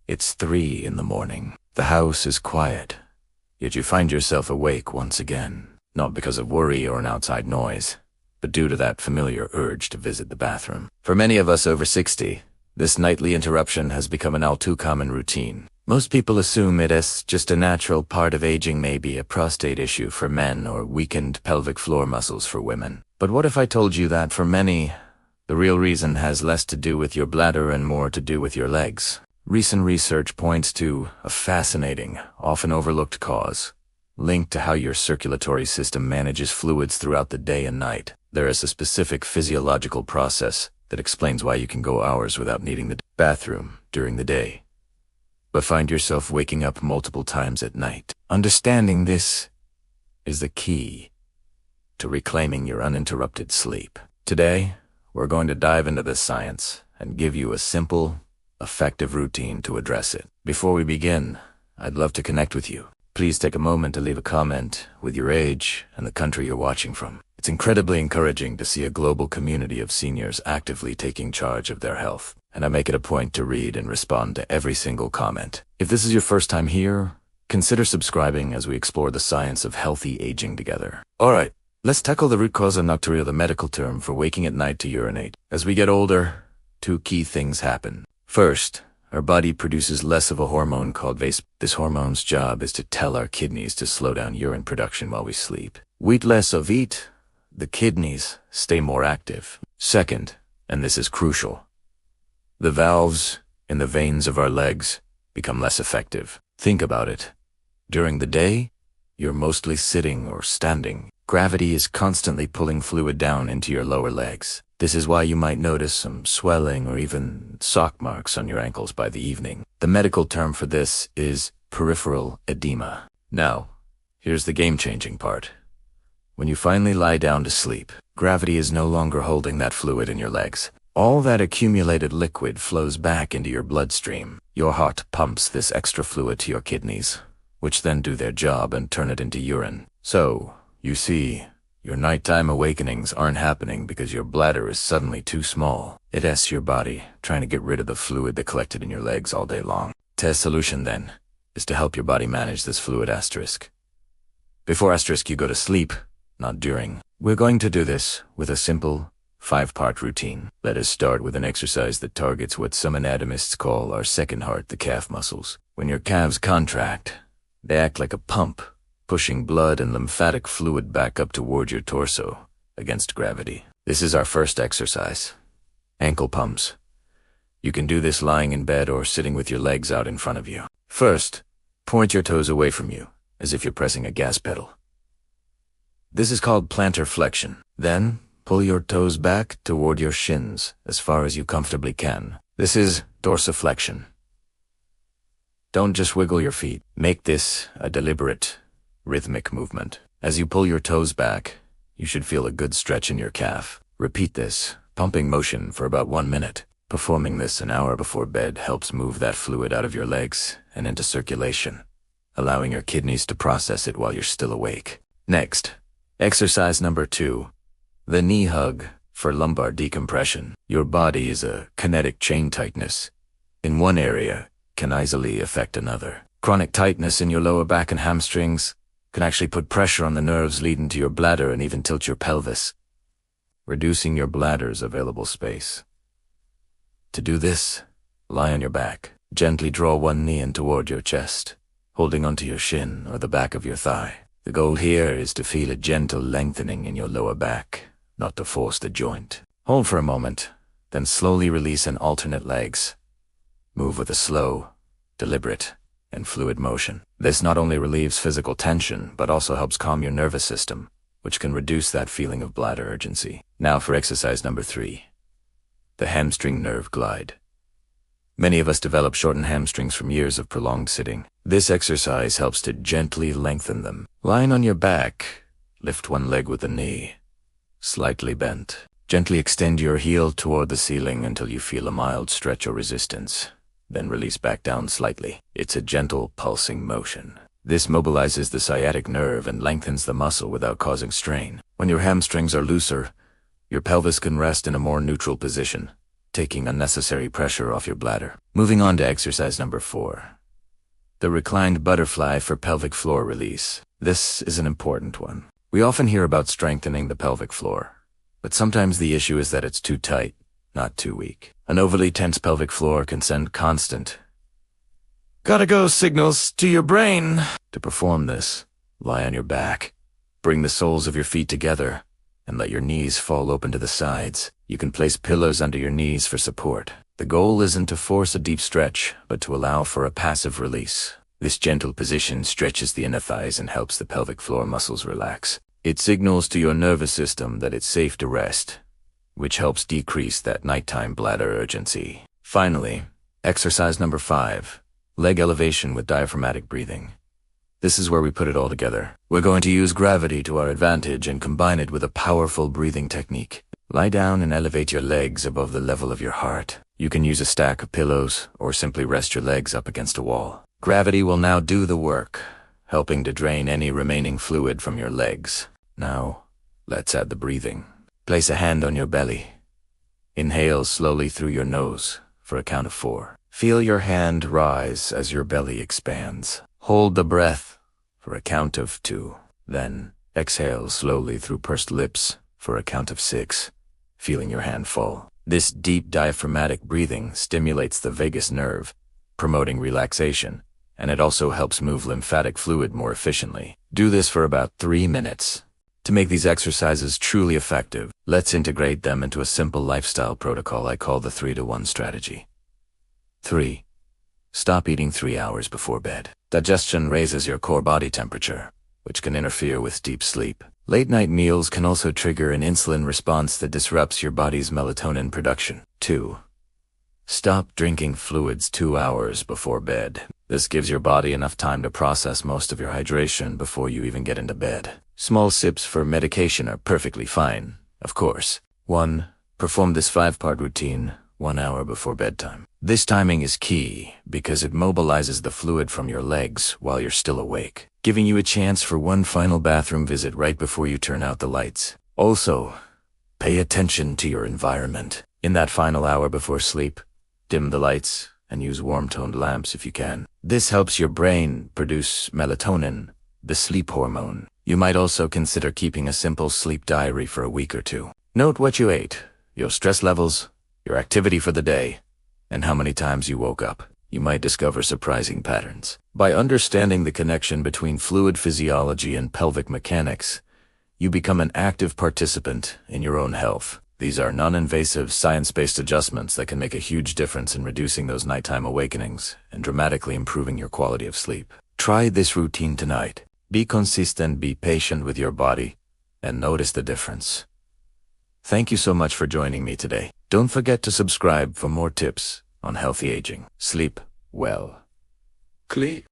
It's 3 in the morning. The house is quiet, yet you find yourself awake once again, not because of worry or an outside noise, but due to that familiar urge to visit the bathroom. For many of us over 60, this nightly interruption has become an all too common routine. Most people assume it is just a natural part of aging, maybe a prostate issue for men or weakened pelvic floor muscles for women. But what if I told you that for many, the real reason has less to do with your bladder and more to do with your legs? Recent research points to a fascinating, often overlooked cause, linked to how your circulatory system manages fluids throughout the day and night. There is a specific physiological process that explains why you can go hours without needing the bathroom during the day, but find yourself waking up multiple times at night. Understanding this is the key to reclaiming your uninterrupted sleep. Today, we're going to dive into this science and give you a simple, effective routine to address it. Before we begin, I'd love to connect with you. Please take a moment to leave a comment with your age and the country you're watching from. It's incredibly encouraging to see a global community of seniors actively taking charge of their health, and I make it a point to read and respond to every single comment. If this is your first time here, consider subscribing as we explore the science of healthy aging together. Alright, let's tackle the root cause of nocturia, the medical term for waking at night to urinate. As we get older, 2 key things happen. First, our body produces less of a hormone called VASP. This hormone's job is to tell our kidneys to slow down urine production while we sleep. We eat less of it, the kidneys stay more active. Second, and this is crucial, the valves in the veins of our legs become less effective. Think about it. During the day, you're mostly sitting or standing. Gravity is constantly pulling fluid down into your lower legs. This is why you might notice some swelling or even sock marks on your ankles by the evening. The medical term for this is peripheral edema. Now, here's the game-changing part. When you finally lie down to sleep, gravity is no longer holding that fluid in your legs. All that accumulated liquid flows back into your bloodstream. Your heart pumps this extra fluid to your kidneys, which then do their job and turn it into urine. So, you see, your nighttime awakenings aren't happening because your bladder is suddenly too small. It's your body trying to get rid of the fluid that collected in your legs all day long. Test solution then is to help your body manage this fluid asterisk. Before asterisk you go to sleep, not during. We're going to do this with a simple 5-part routine. Let us start with an exercise that targets what some anatomists call our second heart, the calf muscles. When your calves contract, they act like a pump, pushing blood and lymphatic fluid back up toward your torso against gravity. This is our first exercise. Ankle pumps. You can do this lying in bed or sitting with your legs out in front of you. First, point your toes away from you, as if you're pressing a gas pedal. This is called plantar flexion. Then, pull your toes back toward your shins as far as you comfortably can. This is dorsiflexion. Don't just wiggle your feet. Make this a deliberate, rhythmic movement. As you pull your toes back, you should feel a good stretch in your calf. Repeat this, pumping motion for about 1 minute. Performing this an hour before bed helps move that fluid out of your legs and into circulation, allowing your kidneys to process it while you're still awake. Next, exercise number 2, the knee hug for lumbar decompression. Your body is a kinetic chain tightness. In one area can easily affect another. Chronic tightness in your lower back and hamstrings can actually put pressure on the nerves leading to your bladder and even tilt your pelvis, reducing your bladder's available space. To do this, lie on your back. Gently draw one knee in toward your chest, holding onto your shin or the back of your thigh. The goal here is to feel a gentle lengthening in your lower back, not to force the joint. Hold for a moment, then slowly release and alternate legs. Move with a slow, deliberate, and fluid motion. This not only relieves physical tension, but also helps calm your nervous system, which can reduce that feeling of bladder urgency. Now for exercise number 3, the hamstring nerve glide. Many of us develop shortened hamstrings from years of prolonged sitting. This exercise helps to gently lengthen them. Lying on your back, lift one leg with the knee, slightly bent. Gently extend your heel toward the ceiling until you feel a mild stretch or resistance. Then release back down slightly. It's a gentle, pulsing motion. This mobilizes the sciatic nerve and lengthens the muscle without causing strain. When your hamstrings are looser, your pelvis can rest in a more neutral position, taking unnecessary pressure off your bladder. Moving on to exercise number 4. The reclined butterfly for pelvic floor release. This is an important one. We often hear about strengthening the pelvic floor, but sometimes the issue is that it's too tight, not too weak. An overly tense pelvic floor can send constant "gotta go" signals to your brain. To perform this, lie on your back. Bring the soles of your feet together and let your knees fall open to the sides. You can place pillows under your knees for support. The goal isn't to force a deep stretch, but to allow for a passive release. This gentle position stretches the inner thighs and helps the pelvic floor muscles relax. It signals to your nervous system that it's safe to rest, which helps decrease that nighttime bladder urgency. Finally, exercise number 5, leg elevation with diaphragmatic breathing. This is where we put it all together. We're going to use gravity to our advantage and combine it with a powerful breathing technique. Lie down and elevate your legs above the level of your heart. You can use a stack of pillows or simply rest your legs up against a wall. Gravity will now do the work, helping to drain any remaining fluid from your legs. Now, let's add the breathing. Place a hand on your belly. Inhale slowly through your nose for a count of 4. Feel your hand rise as your belly expands. Hold the breath for a count of 2. Then exhale slowly through pursed lips for a count of 6, feeling your hand fall. This deep diaphragmatic breathing stimulates the vagus nerve, promoting relaxation, and it also helps move lymphatic fluid more efficiently. Do this for about 3 minutes. To make these exercises truly effective, let's integrate them into a simple lifestyle protocol I call the 3-to-1 strategy. 3. Stop eating 3 hours before bed. Digestion raises your core body temperature, which can interfere with deep sleep. Late-night meals can also trigger an insulin response that disrupts your body's melatonin production. 2. Stop drinking fluids 2 hours before bed. This gives your body enough time to process most of your hydration before you even get into bed. Small sips for medication are perfectly fine, of course. 1. Perform this 5-part routine 1 hour before bedtime. This timing is key because it mobilizes the fluid from your legs while you're still awake, giving you a chance for one final bathroom visit right before you turn out the lights. Also, pay attention to your environment. In that final hour before sleep, dim the lights and use warm-toned lamps if you can. This helps your brain produce melatonin, the sleep hormone. You might also consider keeping a simple sleep diary for a week or 2. Note what you ate, your stress levels, your activity for the day, and how many times you woke up. You might discover surprising patterns. By understanding the connection between fluid physiology and pelvic mechanics, you become an active participant in your own health. These are non-invasive, science-based adjustments that can make a huge difference in reducing those nighttime awakenings and dramatically improving your quality of sleep. Try this routine tonight. Be consistent, be patient with your body, and notice the difference. Thank you so much for joining me today. Don't forget to subscribe for more tips on healthy aging. Sleep well. Sleep.